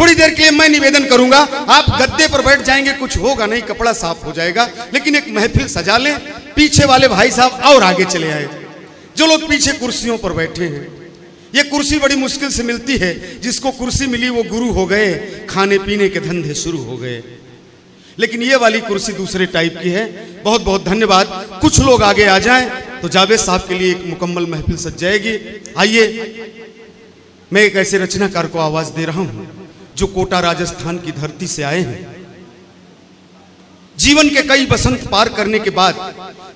थोड़ी देर के लिए मैं निवेदन करूंगा, आप गद्दे पर बैठ जाएंगे, कुछ होगा नहीं, कपड़ा साफ हो जाएगा, लेकिन एक महफिल सजा लें। पीछे वाले भाई साहब और आगे चले आए, जो लोग पीछे कुर्सियों पर बैठे हैं। ये कुर्सी बड़ी मुश्किल से मिलती है, जिसको कुर्सी मिली वो गुरु हो गए, खाने पीने के धंधे शुरू हो गए। लेकिन ये वाली कुर्सी दूसरे टाइप की है। बहुत बहुत धन्यवाद। कुछ लोग आगे आ जाएं तो जावेद साहब के लिए एक मुकम्मल महफिल सज जाएगी। आइए, मैं एक ऐसे रचनाकार को आवाज दे रहा हूं जो कोटा राजस्थान की धरती से आए हैं। जीवन के कई बसंत पार करने के बाद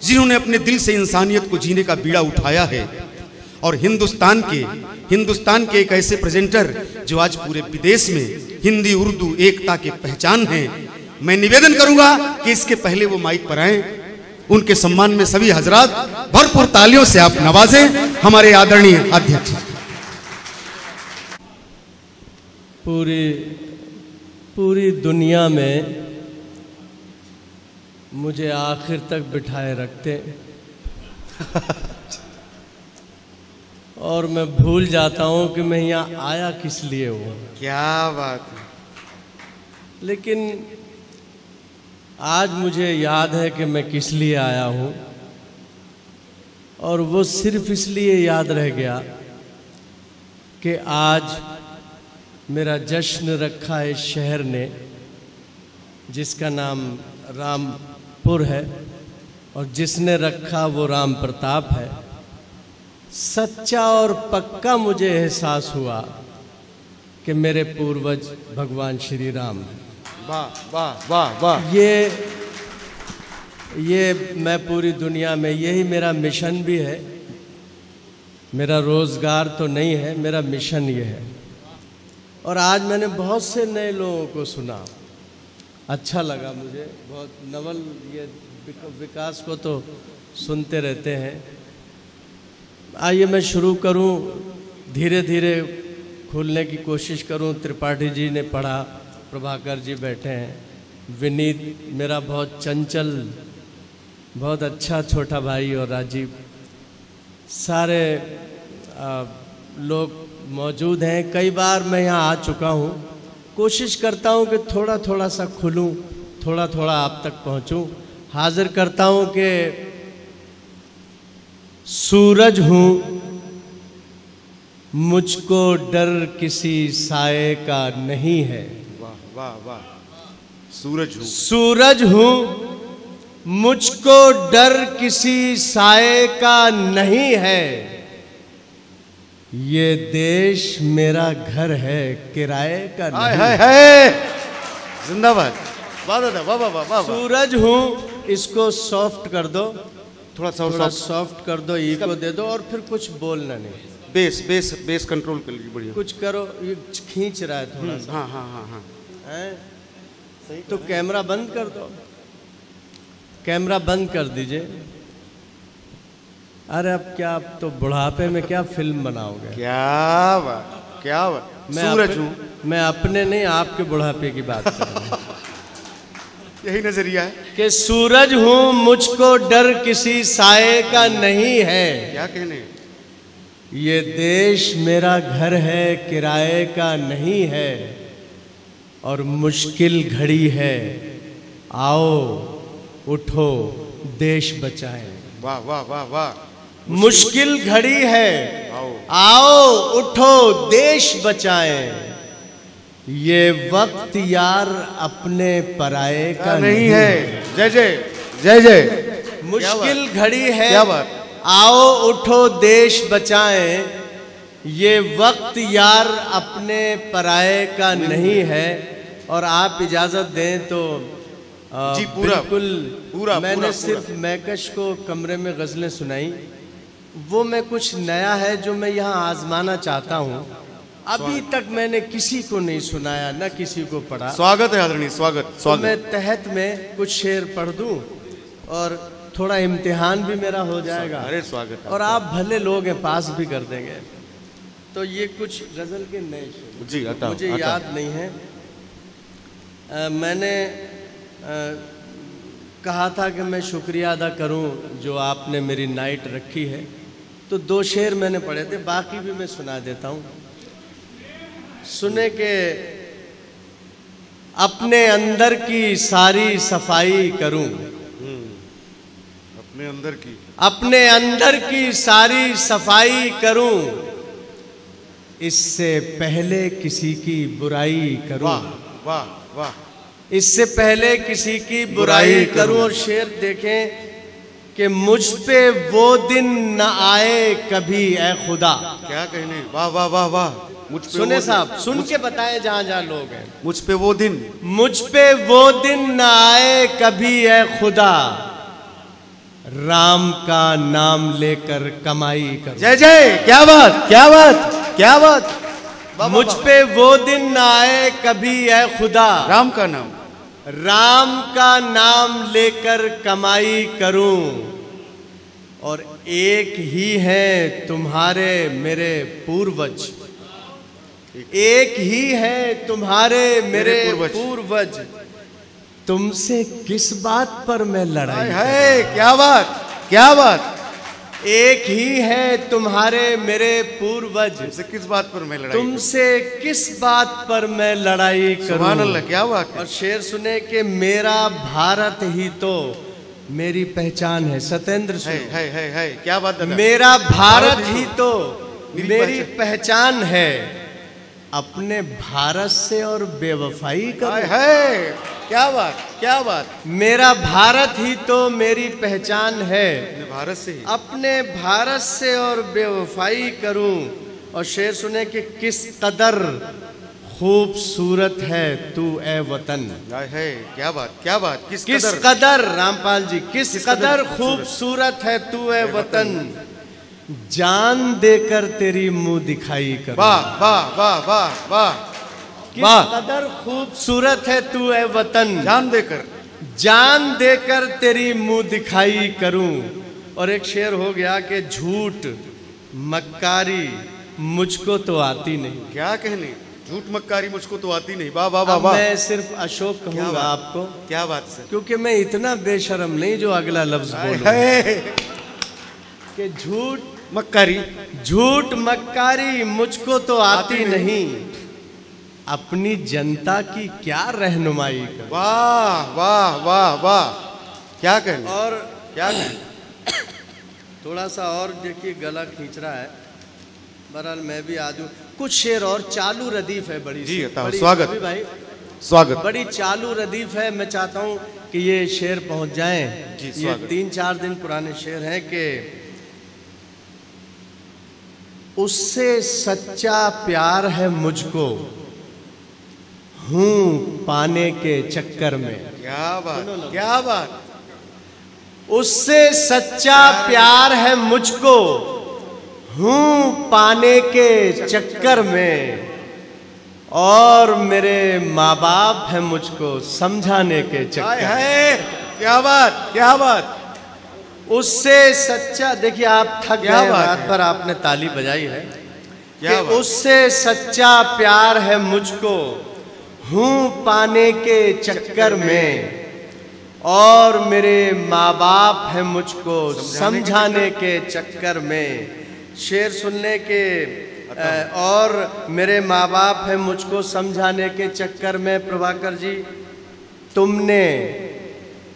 जिन्होंने अपने दिल से इंसानियत को जीने का बीड़ा उठाया है, और हिंदुस्तान के एक ऐसे प्रेजेंटर जो आज पूरे विदेश में हिंदी उर्दू एकता की पहचान है। मैं निवेदन करूंगा कि इसके पहले वो माइक पर आए। उनके सम्मान में सभी हजरात भरपूर तालियों से आप नवाजें हमारे आदरणीय अध्यक्ष। पूरी दुनिया में मुझे आखिर तक बिठाए रखते और मैं भूल जाता हूं कि मैं यहाँ आया किस लिए हूँ। क्या बात है। लेकिन आज मुझे याद है कि मैं किस लिए आया हूँ, और वो सिर्फ इसलिए याद रह गया कि आज मेरा जश्न रखा है शहर ने, जिसका नाम रामपुर है, और जिसने रखा वो राम प्रताप है। सच्चा और पक्का मुझे एहसास हुआ कि मेरे पूर्वज भगवान श्री राम हैं। वाह वाह वाह वाह। ये मैं पूरी दुनिया में, यही मेरा मिशन भी है। मेरा रोज़गार तो नहीं है, मेरा मिशन ये है। और आज मैंने बहुत से नए लोगों को सुना, अच्छा लगा मुझे बहुत। नवल ये विकास को तो सुनते रहते हैं। आइए मैं शुरू करूं, धीरे धीरे खोलने की कोशिश करूं। त्रिपाठी जी ने पढ़ा, प्रभाकर जी बैठे हैं, विनीत मेरा बहुत चंचल, बहुत अच्छा छोटा भाई, और राजीव, सारे लोग मौजूद हैं। कई बार मैं यहाँ आ चुका हूँ। कोशिश करता हूँ कि थोड़ा थोड़ा सा खुलूँ, थोड़ा थोड़ा आप तक पहुँचूँ। हाजिर करता हूँ कि सूरज हूँ, मुझको डर किसी साए का नहीं है। वाह वाह वाह। सूरज हूँ, मुझको डर किसी साए का नहीं है। ये देश मेरा घर है, किराए का नहीं है। जिंदाबाद। वाह वाह वाह वाह वाह। सूरज हूँ, इसको सॉफ्ट कर दो, थोड़ा सॉफ्ट कर दो, ईगो दे दो, और फिर कुछ बोलना नहीं। बेस कंट्रोल कर लीजिए। बढ़िया कुछ करो, ये खींच रहा है थोड़ा सा। हाँ हाँ हाँ हाँ। सही तो कैमरा बंद कर दो, कैमरा बंद कर दीजिए। अरे अब क्या, आप तो बुढ़ापे में क्या फिल्म बनाओगे। क्या बात, क्या बात। सूरज हूँ, मैं अपने नहीं, आपके बुढ़ापे की बात कर रहा हूँ। यही नजरिया है कि सूरज हूँ, मुझको डर किसी साए का नहीं है। क्या कहने। ये देश मेरा घर है, किराए का नहीं है, और मुश्किल घड़ी है, आओ उठो देश बचाएं। वाह वाह वाह वाह। मुश्किल घड़ी है, आओ उठो देश बचाएं। ये वक्त यार अपने पराये का नहीं है। जय जय जय जय। मुश्किल घड़ी है, क्या बात। आओ उठो देश बचाएं। ये वक्त यार अपने पराये का नहीं है। और आप इजाज़त दें तो जी पूरा मैंने सिर्फ मैकश को कमरे में गज़लें सुनाई, वो मैं कुछ नया है जो मैं यहाँ आजमाना चाहता हूँ। अभी तक मैंने किसी को नहीं सुनाया, न किसी को पढ़ा। स्वागत है आदरणीय, स्वागत स्वागत। तो मैं तहत में कुछ शेर पढ़ दूँ और थोड़ा इम्तिहान भी मेरा हो जाएगा। अरे स्वागत। और आप भले लोग हैं, पास भी कर देंगे। तो ये कुछ गज़ल के नए शेर जी मुझे याद नहीं है। मैंने कहा था कि मैं शुक्रिया अदा करूं जो आपने मेरी नाइट रखी है, तो 2 शेर मैंने पढ़े थे, बाकी भी मैं सुना देता हूं। सुने के अपने अंदर की सारी सफाई करूं, अपने अंदर की सारी सफाई करूं, इससे पहले किसी की बुराई करूं। वाह वाह वाह। इससे पहले किसी की बुराई करूं। और शेर देखें कि मुझ पे वो दिन न आए कभी ए खुदा। क्या कहने, वाह वाह वाह वाह। मुझ पे सुने साहब, सुन के बताएं जहां जहां लोग हैं। मुझ पे वो दिन, मुझ पे वो दिन न आए कभी ए खुदा, राम का नाम लेकर कमाई करूं। जय जय, क्या बात क्या बात क्या बात। मुझ पे वो दिन न आए कभी ए खुदा, राम का नाम, राम का नाम लेकर कमाई करूं। और एक ही है तुम्हारे मेरे पूर्वज, एक ही है तुम्हारे मेरे पूर्वज, तुमसे किस बात पर मैं लड़ाई है। क्या बात क्या बात। एक ही है तुम्हारे मेरे पूर्वज, तुमसे किस बात पर मैं लड़ाई, तुमसे किस बात पर मैं लड़ाई करूं। सुभान अल्लाह, क्या बात है। और शेर सुने कि मेरा भारत ही तो मेरी पहचान है। सत्येंद्र है क्या बात दादा। मेरा भारत ही तो मेरी पहचान है, अपने भारत से और बेवफाई करूं। है क्या बात क्या बात। मेरा भारत ही तो मेरी पहचान है, भारत से ही, अपने भारत से और बेवफाई करूं। और शेर सुने कि किस कदर खूबसूरत है तू ए वतन। है क्या बात क्या बात। किस कदर रामपाल जी, किस कदर खूबसूरत है तू ए वतन, जान देकर तेरी मुंह दिखाई कर। वाह वाह वाह वाह वाह। किस कदर खूबसूरत है तू ए वतन, जान देकर तेरी मुंह दिखाई करूं। और एक शेर हो गया कि झूठ मक्कारी मुझको तो आती नहीं। क्या कहने, झूठ मक्कारी मुझको तो आती नहीं। वाह वाह वाह वाह। मैं सिर्फ अशोक कहूंगा आपको। क्या बात सर। क्योंकि मैं इतना बेशर्म नहीं जो अगला लफ्ज बोलूं कि झूठ मक्कारी मुझको तो आती नहीं, अपनी जनता की क्या रहनुमाई कर। वाह वाह वाह वाह। क्या कहने। और क्या कहने। थोड़ा सा और देखिए, गला खींच रहा है। बहरहाल मैं भी आ जाऊं। कुछ शेर और चालू रदीफ है बड़ी जी, बड़ी स्वागत भाई, स्वागत। बड़ी चालू रदीफ है। मैं चाहता हूं कि ये शेर पहुंच जाएं। ये 3-4 दिन पुराने शेर हैं कि उससे सच्चा प्यार है मुझको, हूं पाने के चक्कर में। क्या बात क्या बात। उससे सच्चा प्यार है मुझको, हूं पाने के चक्कर में, और मेरे माँ बाप है मुझको समझाने के चक्कर में। क्या बात क्या बात। उससे सच्चा, देखिए आप थक गए, रात भर आपने ताली बजाई है। कि उससे सच्चा प्यार है मुझको, हूं पाने के चक्कर में, और मेरे माँ बाप है मुझको समझाने के चक्कर में। शेर सुनने के और मेरे माँ बाप है मुझको समझाने के चक्कर में। प्रभाकर जी, तुमने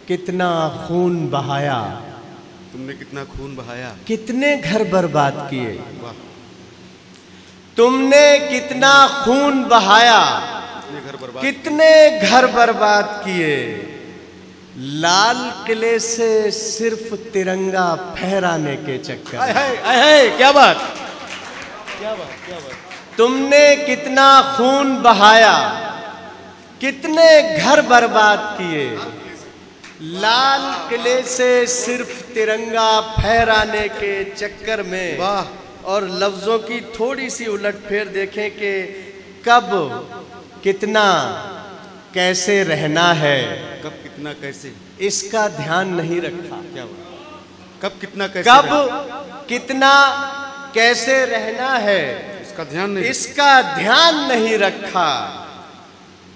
कितना खून बहाया, तुमने कितना खून बहाया, कितने घर बर्बाद किए। तुमने कितना खून बहाया, कितने घर बर्बाद किए, लाल किले से सिर्फ तिरंगा फहराने के चक्कर। क्या बात क्या बात क्या बात। तुमने कितना खून बहाया, कितने घर बर्बाद किए, लाल किले से सिर्फ तिरंगा फहराने के चक्कर में। वाह। और लफ्जों की थोड़ी सी उलटफेर देखें कि कब कितना कैसे रहना है, कब कितना कैसे, इसका ध्यान नहीं रखा। क्या कब कितना कैसे, कब कितना कैसे रहना है, इसका ध्यान नहीं रखा।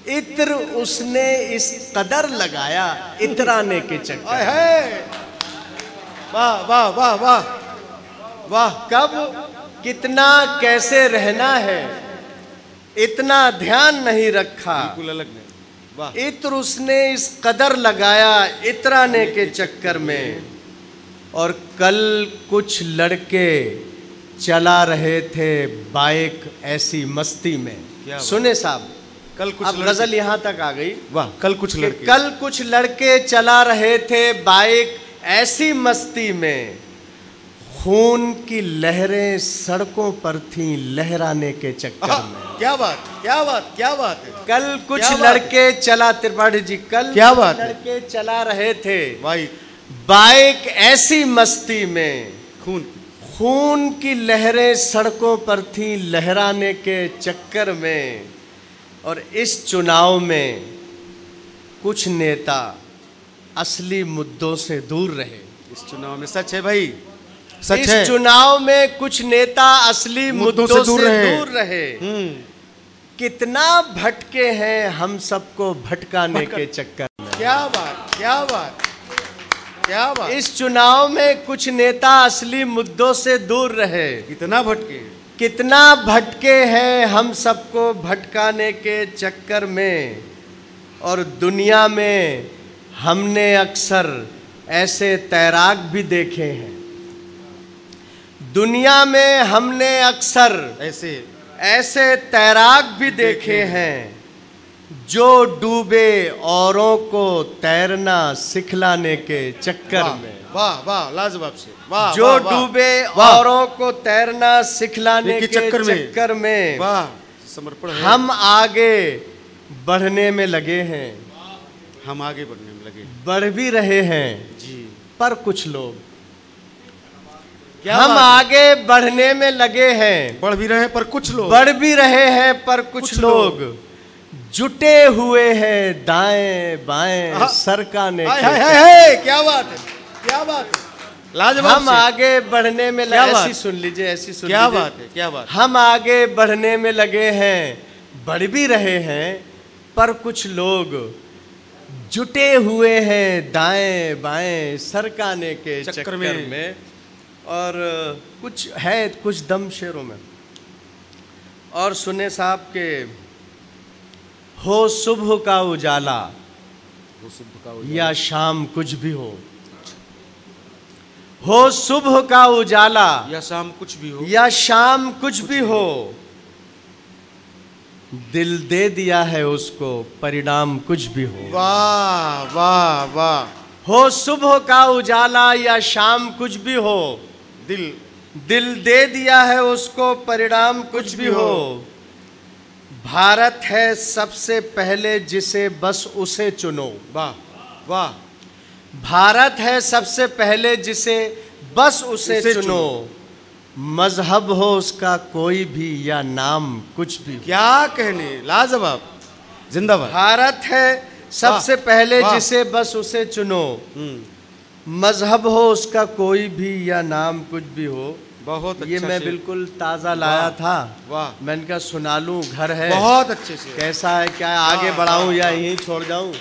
इत्र उसने इस कदर लगाया इतराने के चक्कर। वाह वाह वाह वाह वाह। कब कितना कैसे रहना है, इतना ध्यान नहीं रखा। बिल्कुल अलग नहीं, वाह। इत्र उसने इस कदर लगाया इतराने के चक्कर में। और कल कुछ लड़के चला रहे थे बाइक ऐसी मस्ती में। क्या सुने साहब, कल कुछ अब गजल यहाँ तक आ गई। वाह। कल कुछ कि लड़के, कल कुछ लड़के चला रहे थे बाइक ऐसी मस्ती में, खून की लहरें सड़कों पर थीं लहराने के चक्कर में। क्या बात, क्या बात, क्या बात है। कल कुछ क्या बात लड़के चला, त्रिपाठी जी, कल क्या कुछ बात है। लड़के चला रहे थे भाई बाइक ऐसी मस्ती में, खून, खून की लहरें सड़कों पर थीं लहराने के चक्कर में। और इस चुनाव में कुछ नेता असली मुद्दों से दूर रहे। इस चुनाव में सच है भाई, सच इस है। चुनाव में कुछ नेता असली मुद्दों से दूर रहे। कितना भटके हैं हम सबको भटकाने के चक्कर में। क्या बात, क्या बात, क्या बात। इस चुनाव में कुछ नेता असली मुद्दों से दूर रहे। कितना भटके, कितना भटके हैं हम सबको भटकाने के चक्कर में। और दुनिया में हमने अक्सर ऐसे तैराक भी देखे हैं। दुनिया में हमने अक्सर ऐसे तैराक भी देखे हैं जो डूबे औरों को तैरना सिखलाने के चक्कर में। वाह वाह, लाजवाब से वाह। जो वाह, वाह, डूबे वाह। औरों को तैरना सिखलाने के चक्कर में वाह, समर्पण है। हम आगे बढ़ने में लगे हैं। हम आगे बढ़ने में लगे, बढ़ भी रहे हैं जी। पर कुछ लोग, क्या हम बात है। आगे बढ़ने में लगे हैं, बढ़ भी रहे हैं पर कुछ लोग, बढ़ भी रहे हैं पर कुछ लोग जुटे हुए हैं दाएं बाएं सरकाने के। क्या बात है, क्या बात है, लाजवाब। हम आगे बढ़ने में क्या लगे, बात? ऐसी सुन लीजिए, ऐसी सुन क्या लीजिए। बात है, क्या बात। हम आगे बढ़ने में लगे हैं, बढ़ भी रहे हैं पर कुछ लोग जुटे हुए हैं दाएं बाएं सरकाने के चक्कर में। और कुछ है, कुछ दम शेरों में। और सुने साहब के हो सुबह का उजाला या शाम कुछ भी हो सुबह का उजाला या शाम कुछ भी हो, या शाम कुछ भी हो, दिल दे दिया है उसको परिणाम कुछ भी हो। वाह वाह वाह। हो सुबह का उजाला या शाम कुछ भी हो, दिल दे दिया है उसको परिणाम कुछ भी हो। भारत है सबसे पहले जिसे बस उसे चुनो। वाह वाह। भारत है सबसे पहले जिसे बस उसे चुनो। मजहब हो उसका कोई भी या नाम कुछ भी। क्या कहने, लाजवाब, जिंदाबाद। भारत है सबसे पहले वाह। जिसे बस उसे चुनो। मजहब हो उसका कोई भी या नाम कुछ भी हो। बहुत अच्छा। ये मैं बिल्कुल ताज़ा लाया था। वाह। मैंने कहा सुना लूं, घर है। बहुत अच्छे से। कैसा है, क्या आगे बढ़ाऊं या यहीं छोड़ जाऊं।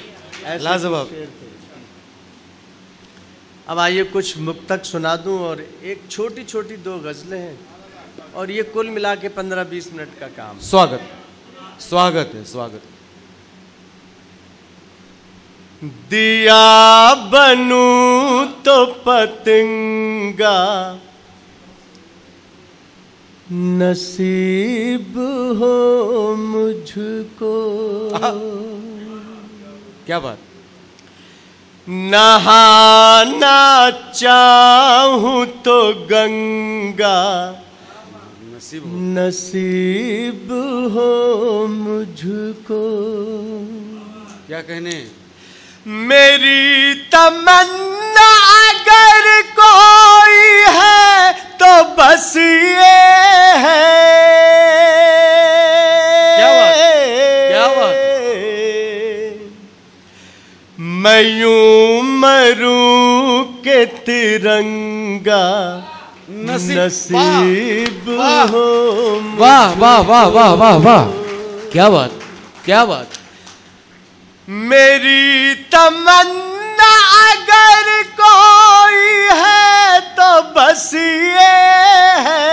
लाजवाब। अब आइए कुछ मुक्तक सुना दूं और एक छोटी छोटी दो गज़लें हैं और ये कुल मिला के 15-20 मिनट का काम। स्वागत, स्वागत है, स्वागत। दिया बनूं तो पतंगा नसीब हो मुझको। क्या बात। नहाना चाहूं तो गंगा नसीब हो मुझको। क्या कहने। मेरी तमन्ना अगर कोई है तो बस ये है। क्या बात, क्या बात। मैं यूं मरूं के तिरंगा नसीब हो। वाह वाह वाह वाह वाह वाह। क्या बात, क्या बात। मेरी तमन्ना अगर कोई है तो बस ये है।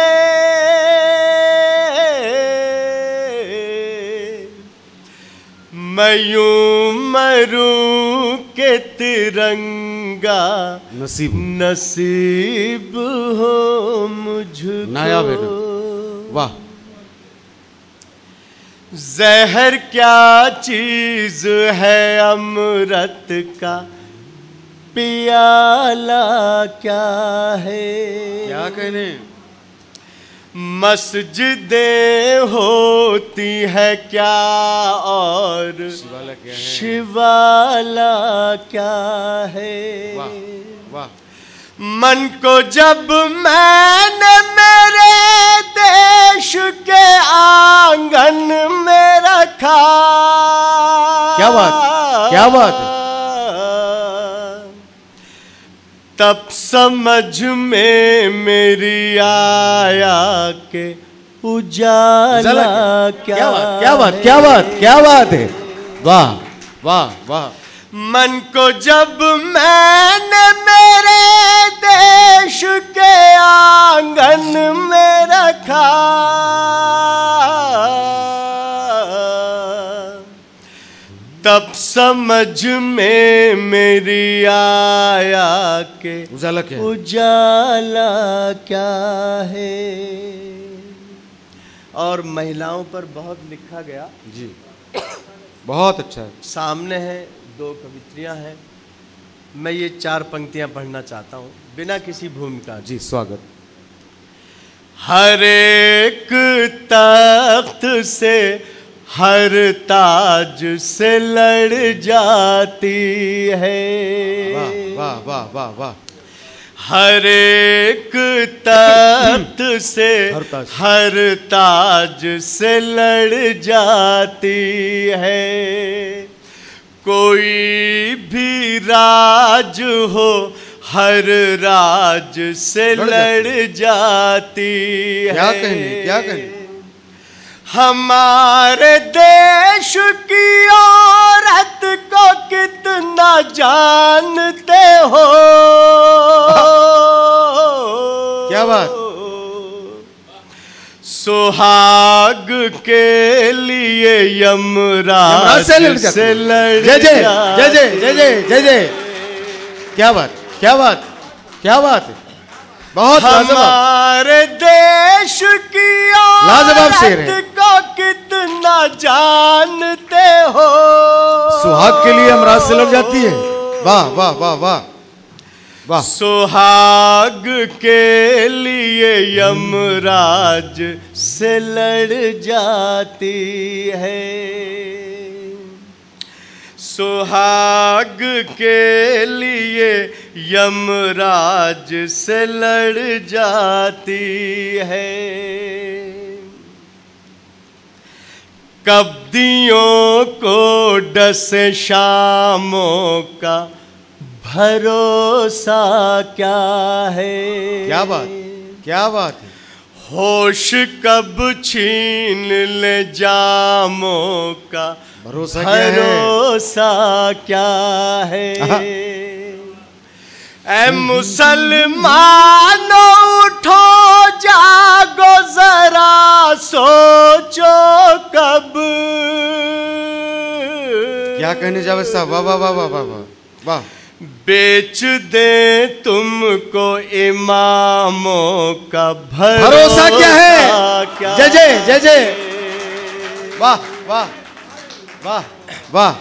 मैं यूं मरूं के तिरंगा नसीब हो मुझको। नया बेटा, वाह। जहर क्या चीज है अमृत का पियाला क्या है। क्या कहने। मस्जिदें होती है क्या और शिवाला क्या है। वाह वाह। मन को जब मैंने मेरे देश के आंगन में रखा। क्या बात, क्या बात। तब समझ में मेरी आया के उजाला क्या बात, क्या बात, क्या बात, क्या बात है। वाह वाह वाह। मन को जब मैंने मेरे देश के आंगन में रखा। तब समझ में मेरी आया के उजाला क्या, उजाला क्या है। और महिलाओं पर बहुत लिखा गया जी, बहुत अच्छा है। सामने है 2 कवित्रियां हैं। मैं ये 4 पंक्तियां पढ़ना चाहता हूं बिना किसी भूमिका। जी स्वागत। हर एक तख्त से हर ताज से लड़ जाती है। वाह वाह वाह वाह। हर एक तख्त से हर ताज से लड़ जाती है। कोई भी राज हो हर राज से लड़ जाती है। क्या कहने, क्या कहने। हमारे देश की औरत को कितना जानते हो। क्या बात। सुहाग के लिए यमराज से लड़ जय जय जय जय जय जय जय जय। क्या बात, क्या बात, क्या बात है। बहुत हमारे देश की लाजवाब शेर है। को कितना जानते हो। सुहाग के लिए यमराज से लड़ जाती है। वाह वाह वाह वाह वाह। सुहाग के लिए यमराज से लड़ जाती है। सुहाग के लिए यमराज से लड़ जाती है। कब्दियों को डसे शामों का भरोसा क्या है। क्या बात, क्या बात है। होश कब छीन ले जामों का भरोसा क्या है। ऐ मुसलमानों उठो जागो जरा सोचो कब। क्या कहने जावेद साहब। वाह वाह वाह वाह वाह वाह। बेच दे तुमको इमामों का भरोसा क्या है। जय जय जय जय। वाह वाह वाह वाह।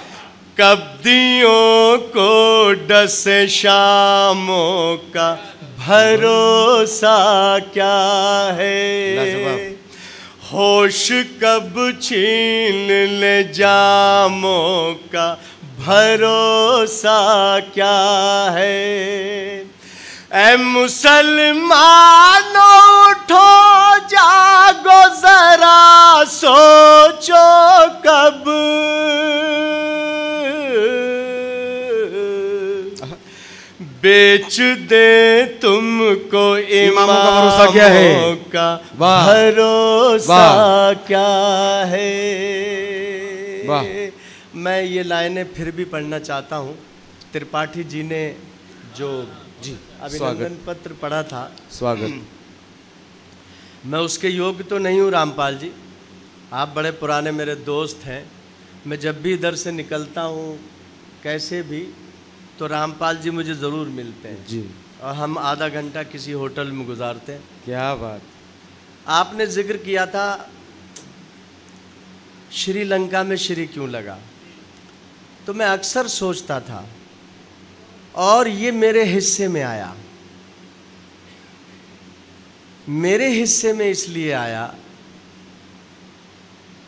कब्दियों को डसे शामों का भरोसा क्या है। होश कब छीन ले जामों का भरोसा क्या है। ऐ मुसलमानों उठो जागो जरा सोचो कब। बेच दे तुमको इमामों का भरोसा क्या है। भरोसा क्या है। वाह। मैं ये लाइनें फिर भी पढ़ना चाहता हूँ। त्रिपाठी जी ने जो जी अभिनंदन पत्र पढ़ा था। स्वागत। मैं उसके योग्य तो नहीं हूँ रामपाल जी, आप बड़े पुराने मेरे दोस्त हैं, मैं जब भी इधर से निकलता हूँ कैसे भी, तो रामपाल जी मुझे ज़रूर मिलते हैं जी। और हम आधा घंटा किसी होटल में गुजारते हैं। क्या बात। आपने जिक्र किया था श्रीलंका में श्री क्यों लगा, तो मैं अक्सर सोचता था और ये मेरे हिस्से में आया। मेरे हिस्से में इसलिए आया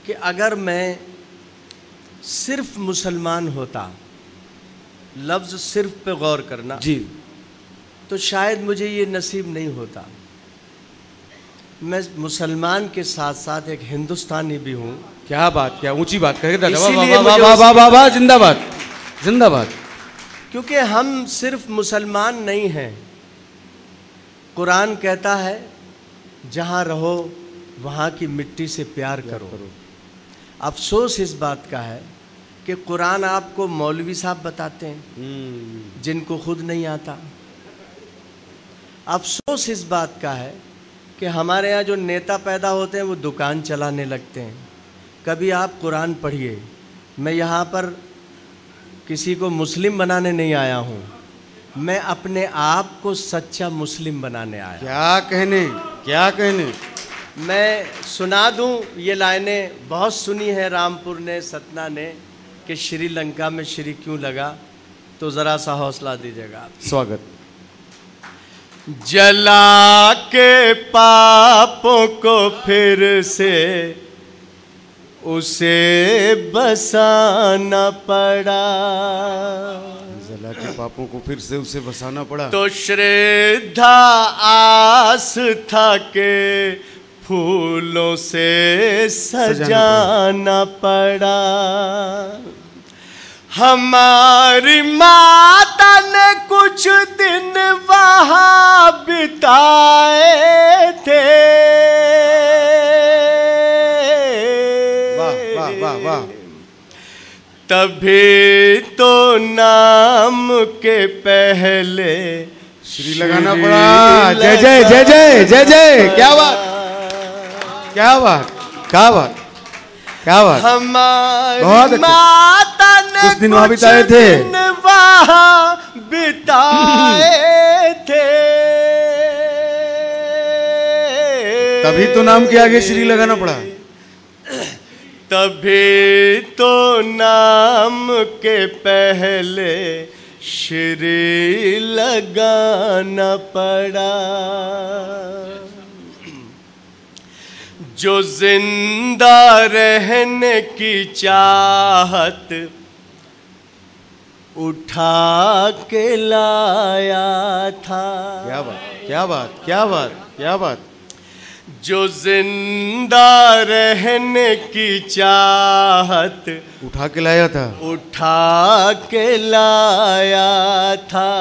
कि अगर मैं सिर्फ मुसलमान होता, लफ्ज़ सिर्फ पे गौर करना जी, तो शायद मुझे ये नसीब नहीं होता। मैं मुसलमान के साथ साथ एक हिंदुस्तानी भी हूँ। क्या बात, क्या ऊंची बात कहे दादा। वाह इसीलिए वाह वाह मुझे वाह वाह वाह वाह, जिंदाबाद जिंदाबाद। क्योंकि हम सिर्फ मुसलमान नहीं हैं। कुरान कहता है जहाँ रहो वहाँ की मिट्टी से प्यार करो। अफसोस इस बात का है कि कुरान आपको मौलवी साहब बताते हैं जिनको खुद नहीं आता। अफसोस इस बात का है कि हमारे यहाँ जो नेता पैदा होते हैं वो दुकान चलाने लगते हैं। कभी आप कुरान पढ़िए। मैं यहाँ पर किसी को मुस्लिम बनाने नहीं आया हूँ, मैं अपने आप को सच्चा मुस्लिम बनाने आया। क्या कहने, क्या कहने। मैं सुना दूँ ये लाइनें बहुत सुनी है रामपुर ने, सतना ने, कि श्रीलंका में श्री क्यों लगा, तो ज़रा सा हौसला दीजिएगा। स्वागत। जला के पापों को फिर से उसे बसाना पड़ा, जला के पापों को फिर से उसे बसाना पड़ा। तो श्रद्धा आस्था के फूलों से सजाना पड़ा। हमारी माता ने कुछ दिन वहाँ बिताए थे। वाह वाह वाह वाह। तभी तो नाम के पहले श्री लगाना पड़ा। जय जय जय जय जय जय। क्या बात, क्या बात, क्या बात, क्या बात। हमारी माता ने कुछ दिन वहाँ बिताए थे, वहाँ बिताए थे। तभी तो नाम के आगे श्री लगाना पड़ा। तभी तो नाम के पहले श्री लगाना पड़ा। जो जिंदा रहने की चाहत उठा के लाया था। क्या बात, क्या बात, क्या बात, क्या बात। जो जिंदा रहने की चाहत उठा के लाया था, उठा के लाया था।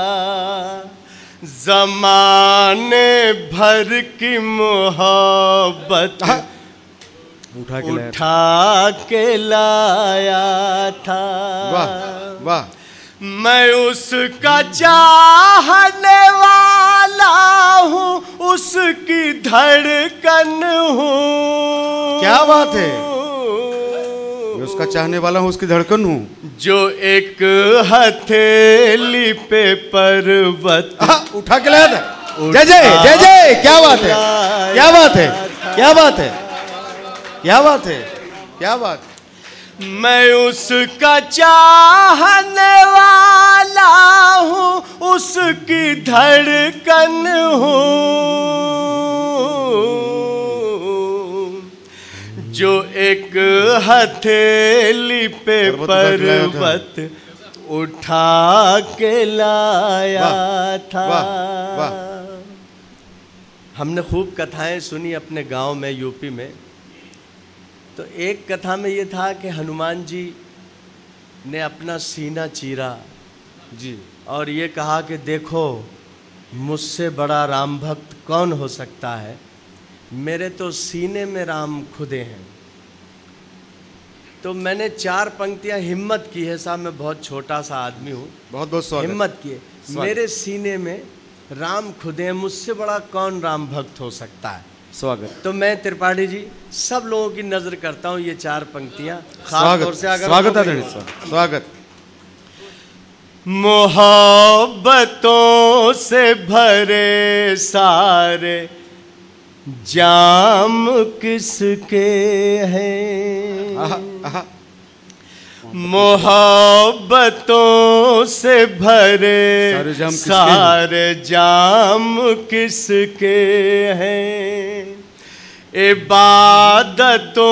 ज़माने भर की मोहब्बत उठा के लाया था। वाह वाह। मैं उसका चाहने वाला हूँ, उसकी धड़कन हूँ। क्या बात है। मैं उसका चाहने वाला हूँ, उसकी धड़कन हूँ। जो एक हथेली पे पर्वत उठा के लाया था। जय जय जय जय। क्या बात है, क्या बात है, क्या बात है, क्या बात है, क्या बात। मैं उसका चाहने वाला हूँ, उसकी धड़कन हूँ। जो एक हथेली पे पर्वत उठा के लाया था। वाह वाह। हमने खूब कथाएं सुनी अपने गांव में, यूपी में। तो एक कथा में ये था कि हनुमान जी ने अपना सीना चीरा जी और ये कहा कि देखो मुझसे बड़ा राम भक्त कौन हो सकता है, मेरे तो सीने में राम खुदे हैं। तो मैंने 4 पंक्तियां हिम्मत की है, साहब मैं बहुत छोटा सा आदमी हूँ, बहुत बहुत स्वागत। हिम्मत की है। मेरे सीने में राम खुदे हैं, मुझसे बड़ा कौन राम भक्त हो सकता है। स्वागत। तो मैं त्रिपाठी जी सब लोगों की नजर करता हूँ ये चार पंक्तियां स्वागत स्वागत आदरणीय स्वागत। मोहब्बतों से भरे सारे जाम किसके हैं, मोहब्बतों से भरे सारे जाम किसके हैं, इबादतों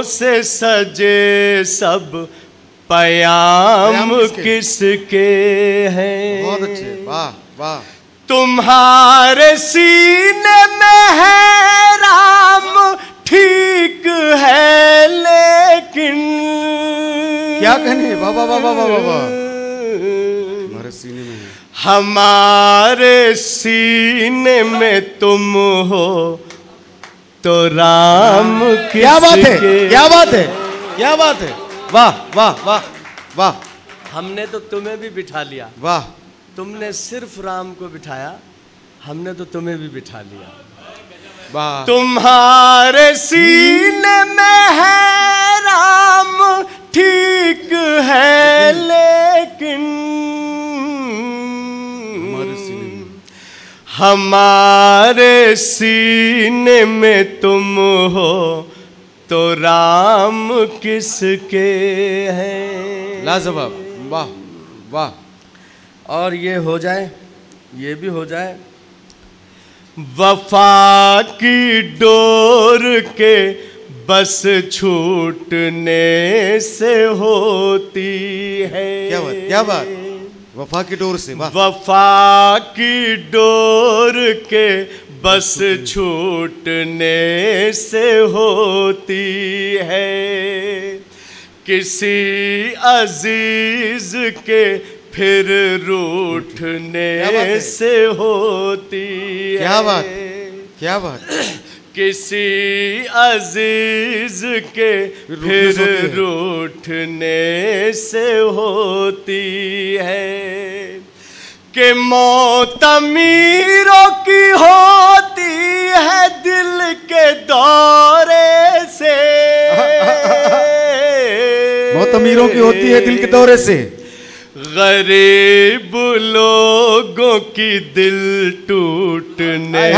से सजे सब पयाम किसके हैं। बहुत अच्छे, वाह वाह। तुम्हारे सीने में है राम ठीक है लेकिन, क्या कहने, वाह वाह वाह वाह वाह वाह। हमारे सीने में है, हमारे सीने में तुम हो तो राम किसके। क्या बात है, क्या बात है, क्या बात है, वाह वाह वाह वाह। हमने तो तुम्हें भी बिठा लिया, वाह। तुमने सिर्फ राम को बिठाया, हमने तो तुम्हें भी बिठा लिया। वाह। तुम्हारे सीने में है राम ठीक है लेकिन, हमारे सीने में तुम हो तो राम किसके हैं। लाजवाब, वाह वाह। और ये हो जाए, ये भी हो जाए। वफा की डोर के बस छूटने से होती है। क्या बात, क्या बात। वफा की डोर से, वाह। वफा की डोर के बस छूटने से होती है, किसी अजीज के फिर रूठने से होती है। क्या बात, क्या बात। किसी अजीज के फिर रूठने से होती है, कि मौत अमीरों की होती है दिल के दौरे से। मौत अमीरों की होती है दिल के दौरे से, गरीब लोगों की दिल टूटने से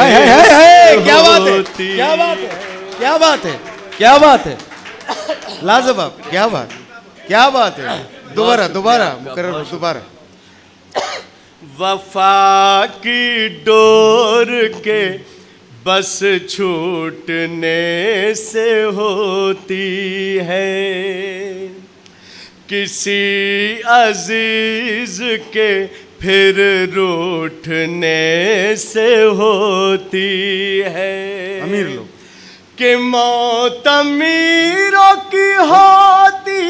क्या बात है, क्या बात है, क्या बात है, क्या बात है। लाजवाब, क्या बात, क्या बात है। दोबारा दोबारा मुकर्रर, दोबारा। वफा की डोर के बस छूटने से होती है, किसी अजीज के फिर रूठने से होती है। अमीर लोग, कि मौत अमीरों की होती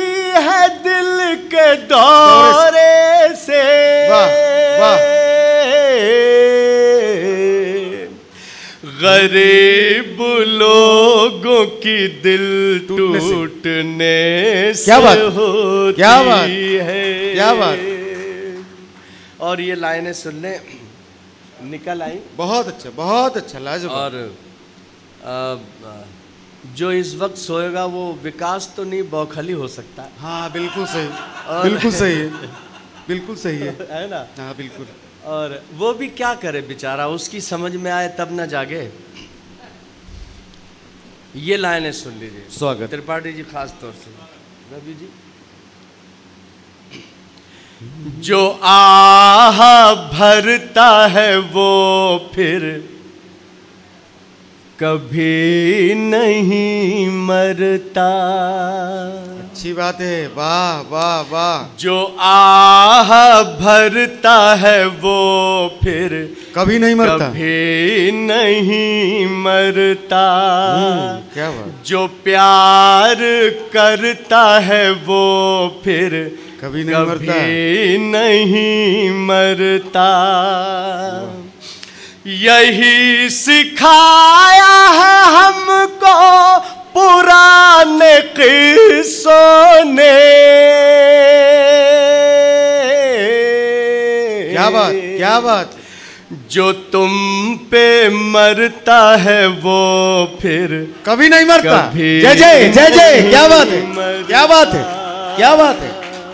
है दिल के दौरे से। वाह वाह। गरीब लोगों की दिल टूटने से क्या बात, होती क्या बात है। क्या बात। और ये लाइनें सुनने निकल आई। बहुत अच्छा, बहुत अच्छा, लाजवाब। और जो इस वक्त सोएगा वो विकास तो नहीं बौखली हो सकता। हाँ बिल्कुल सही, बिल्कुल सही है, बिल्कुल सही है, है ना। हाँ बिल्कुल। और वो भी क्या करे बेचारा, उसकी समझ में आए तब ना जागे। ये लाइनें सुन लीजिए। स्वागत। त्रिपाठी जी खास तौर से, रवि जी। जो आह भरता है वो फिर कभी नहीं मरता। अच्छी बात है, वाह वाह वाह। जो आह भरता है वो फिर कभी नहीं मरता, कभी नहीं मरता। क्या बात। जो प्यार करता है वो फिर कभी नहीं मरता, कभी नहीं मरता। यही सिखाया है हमको पुराने किस्सों ने। क्या बात, क्या बात। जो तुम पे मरता है वो फिर कभी नहीं मरता। कभी जय जय जय जय, क्या बात है, मरता। क्या बात है, क्या बात है,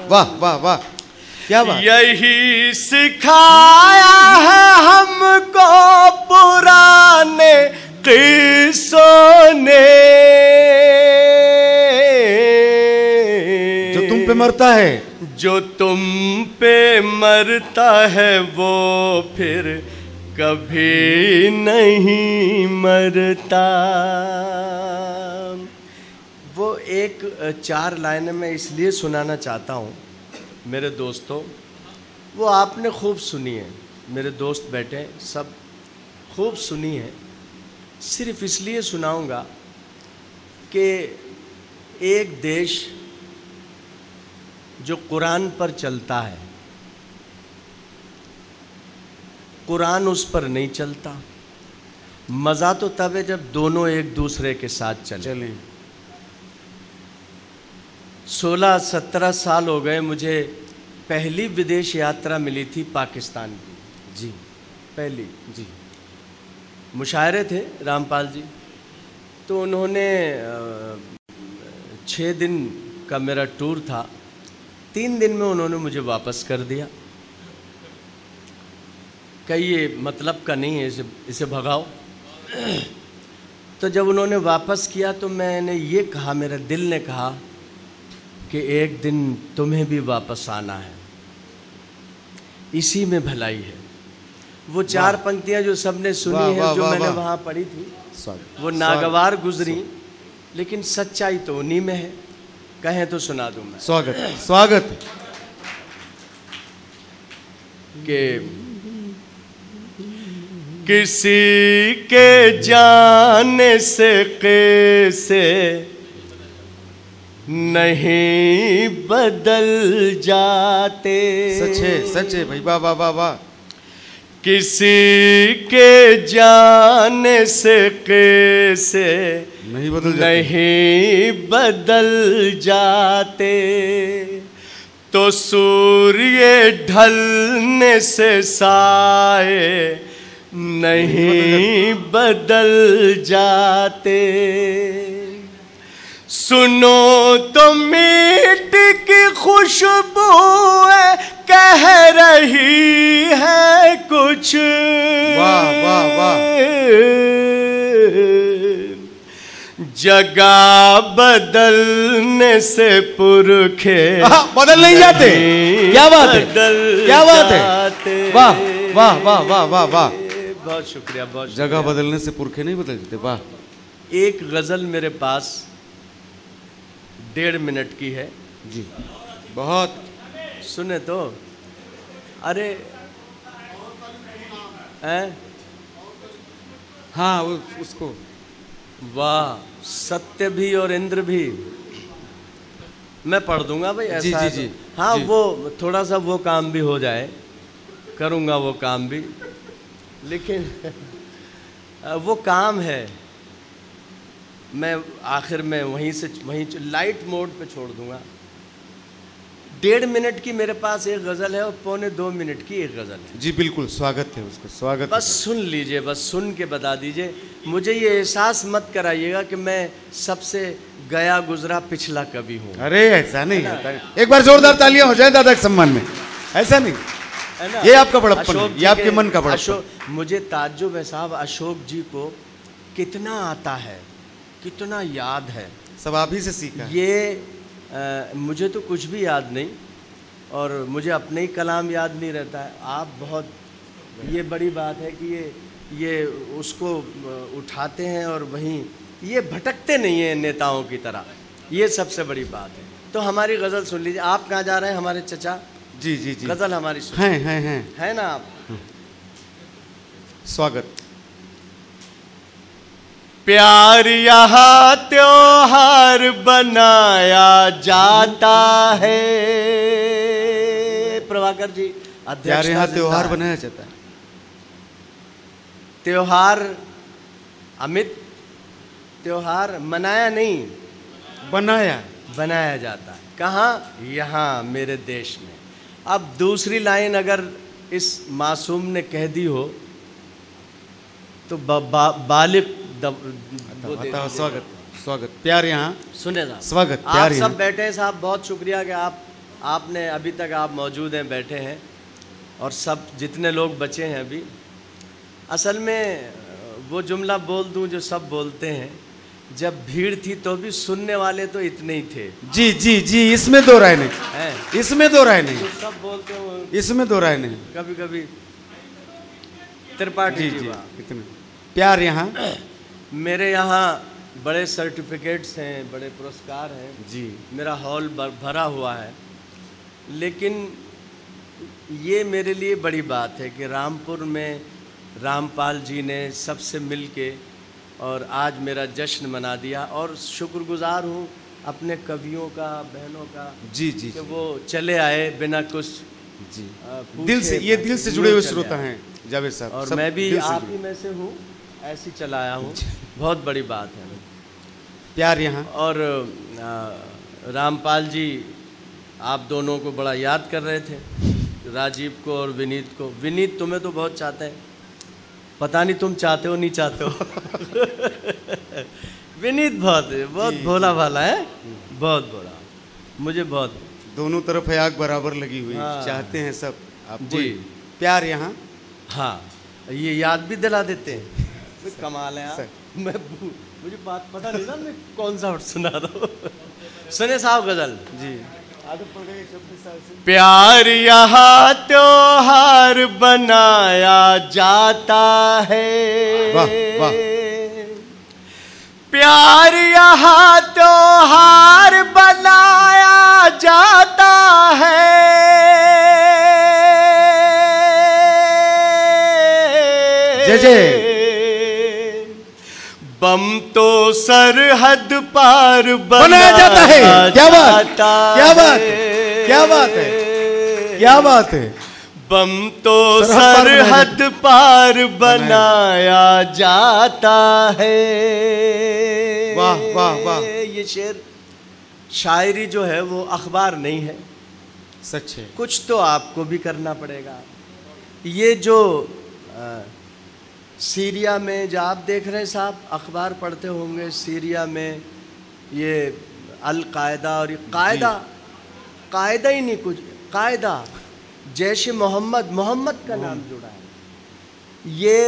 वाह वाह वाह, क्या बात। यही सिखाया है हमको पुराने किस्सों ने, जो तुम पे मरता है, जो तुम पे मरता है वो फिर कभी नहीं मरता। वो एक 4 लाइनें मैं इसलिए सुनाना चाहता हूँ मेरे दोस्तों, वो आपने खूब सुनी है, मेरे दोस्त बैठे हैं, सब खूब सुनी है। सिर्फ इसलिए सुनाऊंगा कि एक देश जो कुरान पर चलता है, कुरान उस पर नहीं चलता। मज़ा तो तब है जब दोनों एक दूसरे के साथ चलें। 16-17 साल हो गए मुझे पहली विदेश यात्रा मिली थी पाकिस्तान की। जी पहली जी, मुशायरे थे रामपाल जी, तो उन्होंने 6 दिन का मेरा टूर था, 3 दिन में उन्होंने मुझे वापस कर दिया। कहीं ये मतलब का नहीं है, इसे भगाओ। तो जब उन्होंने वापस किया तो मैंने ये कहा, मेरे दिल ने कहा कि एक दिन तुम्हें भी वापस आना है, इसी में भलाई है। वो 4 पंक्तियां जो सबने सुनी है, जो मैंने वहाँ पढ़ी थी, वो नागवार गुजरी, लेकिन सच्चाई तो उन्हीं में है। कहें तो सुना दूं मैं। स्वागत स्वागत। कि किसी के जाने से कैसे नहीं बदल जाते। सच है भाई, वाह वाह वाह वाह। किसी के जाने से कैसे नहीं बदल जाते, तो सूर्य ढलने से साए नहीं बदल जाते। सुनो तो मीठ की खुशबू है, कह रही है कुछ। वाह वाह वाह। जगह बदलने से पुरखे बदल नहीं जाते। क्या बात है, क्या बात है, वाह वाह वाह वाह वाह वाह। बहुत शुक्रिया, बहुत जगह बदलने से पुरखे नहीं बदल जाते, वाह। एक गजल मेरे पास 1.5 मिनट की है जी, बहुत। सुने तो, अरे हैं? हाँ उसको, वाह, सत्य भी और इंद्र भी। मैं पढ़ दूंगा भाई, ऐसा जी है जी, तो। हाँ जी। वो थोड़ा सा वो काम भी हो जाए, करूँगा वो काम भी, लेकिन वो काम है मैं आखिर में वहीं लाइट मोड पे छोड़ दूंगा। 1.5 मिनट की मेरे पास एक गज़ल है और 1.25 मिनट की एक गज़ल है। जी बिल्कुल, स्वागत है उसका, स्वागत। बस सुन लीजिए, बस सुन के बता दीजिए। मुझे ये एहसास मत कराइएगा कि मैं सबसे गया गुजरा पिछला कवि हूँ। अरे ऐसा नहीं है, एक बार जोरदार तालियां हो जाए दादा के सम्मान में। ऐसा नहीं है ना? ये आपका बड़प्पन है, ये आपके मन का बड़प्पन। अशोक, मुझे ताज्जुब है साहब, अशोक जी को कितना आता है, कितना याद है। सब आप ही से सीखा। ये मुझे तो कुछ भी याद नहीं, और मुझे अपने ही कलाम याद नहीं रहता है। आप बहुत, ये बड़ी बात है कि ये उसको उठाते हैं और वहीं ये भटकते नहीं हैं नेताओं की तरह, ये सबसे बड़ी बात है। तो हमारी गज़ल सुन लीजिए। आप कहाँ जा रहे हैं हमारे चचा? जी जी जी, गज़ल हमारी सुन हैं है ना आप? स्वागत। प्यार यहाँ त्योहार बनाया जाता है। प्रभाकर जी, प्यार यहाँ त्योहार बनाया जाता है। त्योहार अमित, त्योहार मनाया नहीं, बनाया जाता है। कहाँ? यहाँ मेरे देश में। अब दूसरी लाइन अगर इस मासूम ने कह दी हो तो बालिग वो दे दीजिए। स्वागत स्वागत प्यार यहाँ सुने साहब, स्वागत आप प्यार सब यहाँ बैठे हैं साहब, बहुत शुक्रिया कि आपने अभी तक आप मौजूद हैं, बैठे हैं, और सब जितने लोग बचे हैं अभी। असल में वो जुमला बोल दूं जो सब बोलते हैं, जब भीड़ थी तो भी सुनने वाले तो इतने ही थे। जी जी जी, इसमें दो राय नहीं, हैं? इसमें दो राय नहीं, तो सब बोलते हो, इसमें दो राय नहीं। कभी कभी त्रिपाठी जी जी जी, वाह। इतने प्यार यहाँ। मेरे यहाँ बड़े सर्टिफिकेट्स हैं, बड़े पुरस्कार हैं जी, मेरा हॉल भरा हुआ है, लेकिन ये मेरे लिए बड़ी बात है कि रामपुर में रामपाल जी ने सबसे मिल के और आज मेरा जश्न मना दिया, और शुक्रगुजार हूँ अपने कवियों का, बहनों का, जी जी कि वो चले आए बिना कुछ जी, पूछे, दिल से, ये दिल से जुड़े हुए चले श्रोता आए। हैं जावेद साहब, और सब मैं भी दिल से आप जुड़े। ही में से हूँ, ऐसे ही चलाया हूँ, बहुत बड़ी बात है। प्यार यहाँ। और रामपाल जी आप दोनों को बड़ा याद कर रहे थे, राजीव को और विनीत को। विनीत तुम्हें तो बहुत चाहते हैं, पता नहीं तुम चाहते हो नहीं चाहते हो। विनीत बहुत भोला भाला है, बहुत भोला, मुझे बहुत। दोनों तरफ है आग बराबर लगी हुई, हाँ। चाहते हैं सब आप जी। प्यार यहाँ। हाँ, ये याद भी दिला देते हैं, कमाल है आप। मुझे बात पता नहीं था मैं कौन सा सुना रहा हूँ। सुने साहब गजल जी, प्यार यहाँ त्योहार बनाया जाता है, वाह वाह, प्यार यहाँ त्योहार बनाया जाता है, जय जय। बम तो सरहद पार बनाया जाता है। क्या बात, क्या बात, क्या बात है, क्या बात है। बम तो सरहद पार बनाया जाता है। वाह वाह वाह, ये शेर, शायरी जो है वो अखबार नहीं है, सच है। कुछ तो आपको भी करना पड़ेगा। ये जो सीरिया में जो आप देख रहे हैं साहब, अखबार पढ़ते होंगे, सीरिया में ये अल-कायदा, और ये कायदा ही नहीं, कुछ कायदा, जैश मोहम्मद का नाम जुड़ा है। ये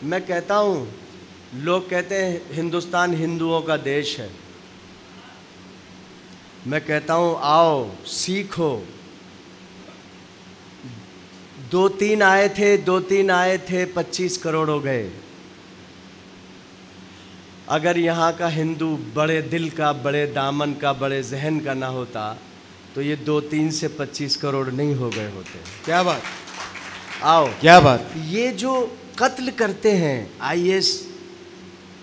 मैं कहता हूँ, लोग कहते हैं हिंदुस्तान हिंदुओं का देश है, मैं कहता हूँ आओ सीखो। 2-3 आए थे 25 करोड़ हो गए। अगर यहाँ का हिंदू बड़े दिल का, बड़े दामन का, बड़े जहन का ना होता तो ये 2-3 से 25 करोड़ नहीं हो गए होते। क्या बात, आओ, क्या बात। ये जो कत्ल करते हैं IS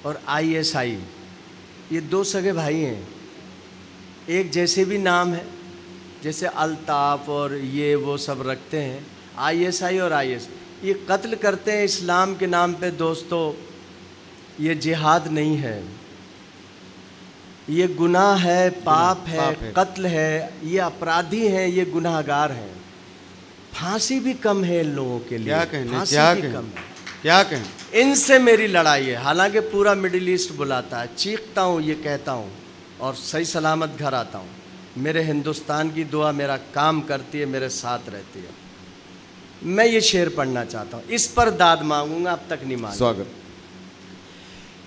और ISI, ये 2 सगे भाई हैं, एक जैसे भी नाम है, जैसे अल्ताफ और ये वो सब रखते हैं, ISI और IS, ये कत्ल करते हैं इस्लाम के नाम पे। दोस्तों, ये जिहाद नहीं है, ये गुनाह है, पाप है, कत्ल है, ये अपराधी हैं, ये गुनाहगार हैं। फांसी भी कम है इन लोगों के लिए। क्या कहने, फांसी क्या भी कहने, कम है। क्या कहें। इनसे मेरी लड़ाई है। हालांकि पूरा मिडिल ईस्ट बुलाता है, चीखता हूँ, ये कहता हूँ और सही सलामत घर आता हूँ। मेरे हिंदुस्तान की दुआ मेरा काम करती है, मेरे साथ रहती है। मैं ये शेर पढ़ना चाहता हूँ, इस पर दाद मांगूंगा, अब तक नहीं मांगा। स्वागत।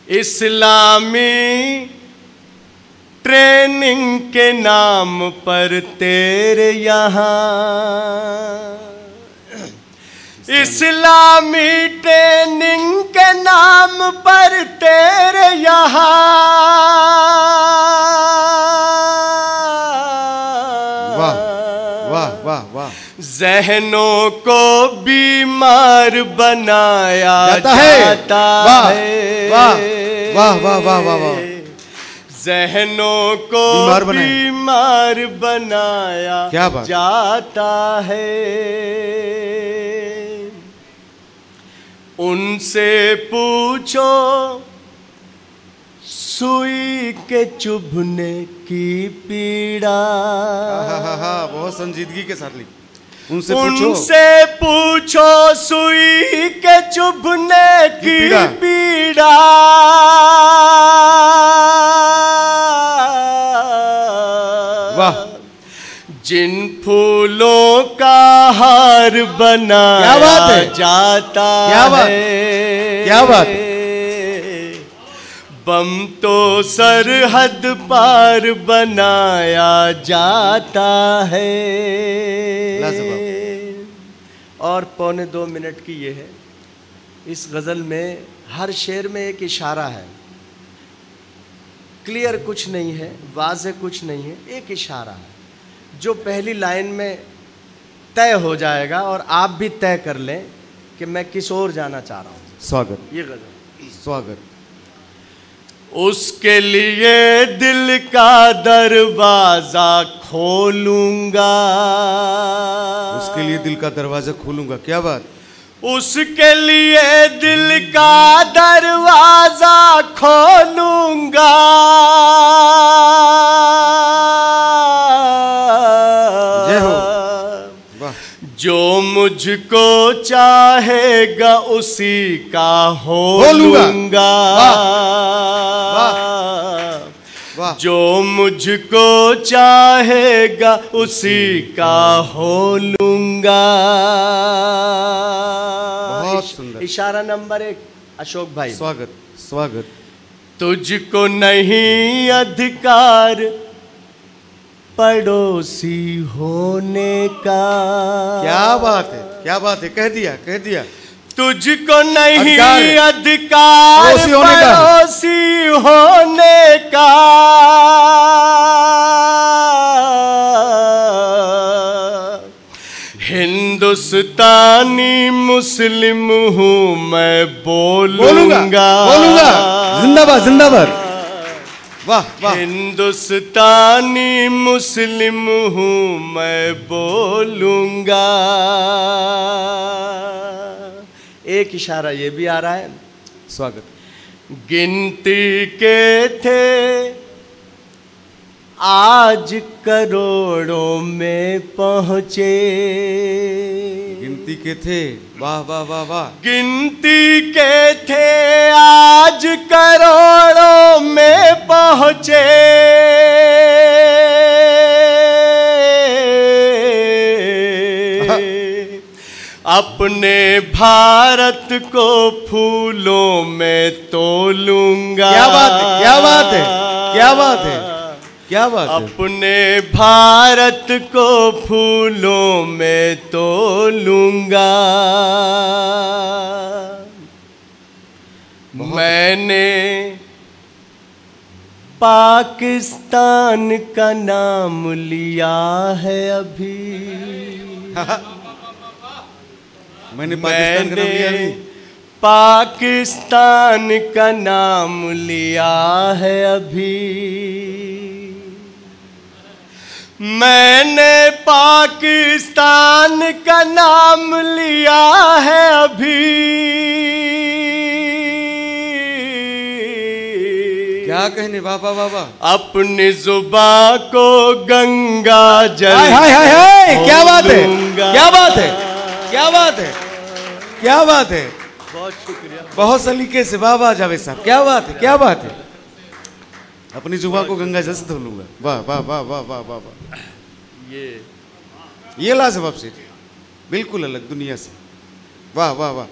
इस्लामी ट्रेनिंग के नाम पर तेरे यहाँ, इस्लामी ट्रेनिंग के नाम पर तेरे यहाँ वाह वाह वाह वाह, जहनों को बीमार बनाया जाता है। वाह वाह वाह वाह वाह वाह, जहनों को बीमार बनाया क्या बात जाता है। उनसे पूछो सुई के चुभने की पीड़ा। हाँ, बहुत संजीदगी के साथ लिखी। उनसे पूछो सुई के चुभने की पीड़ा। वाह। जिन फूलों का हार बनाया जाता है, क्या बात है, बम तो सरहद पार बनाया जाता है। और 1.25 मिनट की ये है। इस गज़ल में हर शेर में एक इशारा है, क्लियर कुछ नहीं है, वाज़ेह कुछ नहीं है, एक इशारा है जो पहली लाइन में तय हो जाएगा और आप भी तय कर लें कि मैं किस ओर जाना चाह रहा हूँ। स्वागत। ये गज़ल। स्वागत। उसके लिए दिल का दरवाजा खोलूंगा, उसके लिए दिल का दरवाजा खोलूंगा। क्या बात। उसके लिए दिल का दरवाजा खोलूंगा, जय हो। वाह। जो मुझको चाहेगा उसी का हो लूंगा। वाह। जो मुझको चाहेगा उसी का हो लूंगा। बहुत सुंदर। इशारा नंबर 1 अशोक भाई। स्वागत। स्वागत। तुझको नहीं अधिकार पड़ोसी होने का। क्या बात है, क्या बात है, कह दिया, कह दिया। तुझको नहीं अधिकार पड़ोसी होने का। हिंदुस्तानी मुस्लिम हूँ मैं बोलूंगा। जिंदाबाद जिंदाबाद। वाह वाह। हिंदुस्तानी मुस्लिम हूँ मैं बोलूंगा। एक इशारा ये भी आ रहा है। स्वागत। गिनती के थे आज करोड़ों में पहुंचे। गिनती के थे। वाह वाह वाह वाह। गिनती के थे आज करोड़ों में पहुंचे। अपने भारत को फूलों में तोलूंगा। क्या बात है, क्या बात है, क्या बात है, क्या बात है। अपने भारत को फूलों में तोलूंगा। मैंने पाकिस्तान का नाम लिया है अभी। मैंने पाकिस्तान का नाम लिया है। मैंने पाकिस्तान का नाम लिया है अभी। क्या कहने। वाह वाह वाह वाह। अपनी जुबां को गंगा जल। हाय हाय हाय हाय। क्या बात है, क्या बात है, क्या बात है, क्या बात है। बहुत शुक्रिया। बहुत सलीके से। वाह वाह जावेद साहब। क्या बात है, क्या बात है। अपनी जुबान को गंगा जल से धो लूंगा। वाह वाह वाह वाह वाह वाह वाह। ये लाजवाब से बिल्कुल अलग दुनिया से। वाह वाह वाह।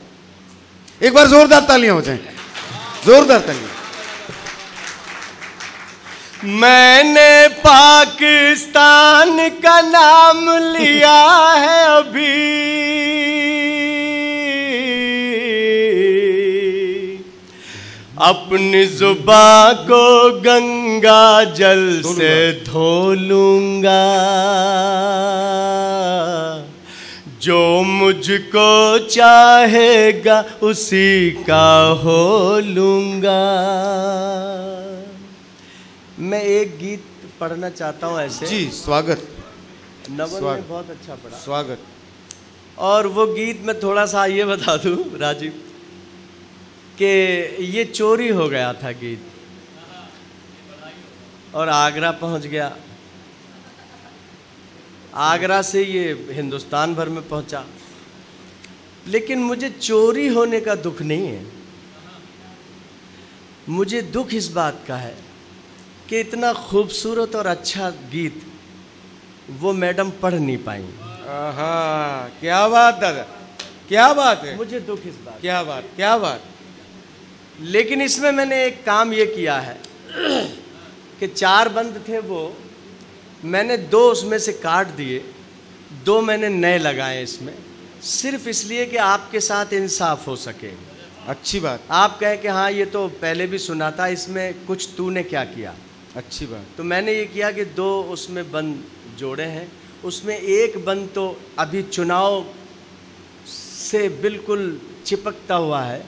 एक बार जोरदार तालियां हो जाएं, जोरदार तालियां। मैंने पाकिस्तान का नाम लिया है अभी। अपनी जुबां को गंगा जल से धो लूंगा। जो मुझको चाहेगा उसी का हो लूंगा। मैं एक गीत पढ़ना चाहता हूँ ऐसे। जी स्वागत। नवन ने बहुत अच्छा पढ़ा। स्वागत। और वो गीत मैं थोड़ा सा ये बता दूं राजीव कि ये चोरी हो गया था गीत और आगरा पहुंच गया आगरा से ये हिंदुस्तान भर में पहुंचा। लेकिन मुझे चोरी होने का दुख नहीं है, मुझे दुख इस बात का है कि इतना खूबसूरत और अच्छा गीत वो मैडम पढ़ नहीं पाई। आहा, क्या बात दादा, क्या बात है, मुझे दुख इस बात, क्या बात, क्या बात। लेकिन इसमें मैंने एक काम ये किया है कि 4 बंद थे वो मैंने 2 उसमें से काट दिए, 2 मैंने नए लगाए इसमें, सिर्फ इसलिए कि आपके साथ इंसाफ हो सके। अच्छी बात, आप कहें कि हाँ ये तो पहले भी सुना था, इसमें कुछ तूने क्या किया। अच्छी बात। तो मैंने ये किया कि 2 उसमें बंद जोड़े हैं, उसमें एक बंद तो अभी चुनाव से बिल्कुल चिपकता हुआ है,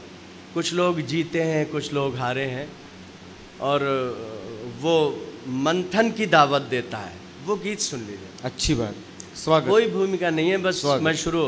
कुछ लोग जीते हैं कुछ लोग हारे हैं, और वो मंथन की दावत देता है, वो गीत सुन लीजिए। अच्छी बात, स्वागत। कोई भूमिका नहीं है, बस स्वागत। मैं शुरू